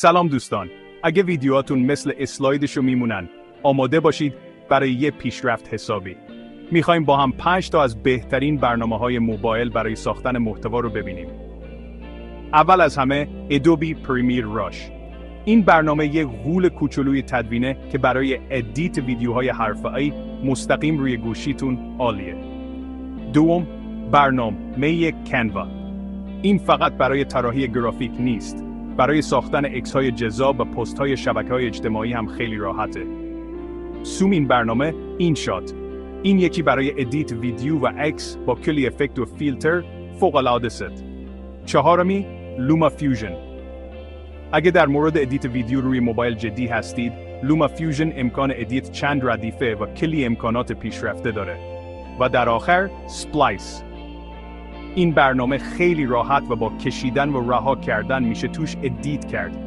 سلام دوستان، اگه ویدیوهاتون مثل اسلایدشو میمونن، آماده باشید برای یه پیشرفت حسابی. میخوایم با هم 5 تا از بهترین برنامه‌های موبایل برای ساختن محتوا رو ببینیم. اول از همه ادوبی پریمیر راش. این برنامه یک غول کوچولوی تدوینه که برای ادیت ویدیوهای حرفه‌ای مستقیم روی گوشیتون عالیه. دوم، برنامه کانوا. این فقط برای طراحی گرافیک نیست. برای ساختن عکس‌های جذاب و پست‌های شبکه‌های اجتماعی هم خیلی راحته. سومین برنامه اینشات. این یکی برای ادیت ویدیو و عکس با کلی افکت و فیلتر فوق‌العاده ست. چهارمی، لوما فیوژن. اگه در مورد ادیت ویدیو روی موبایل جدی هستید، لوما فیوژن امکان ادیت چند ردیفه و کلی امکانات پیشرفته داره. و در آخر، سپلایس. این برنامه خیلی راحت و با کشیدن و رها کردن میشه توش ادیت کرد.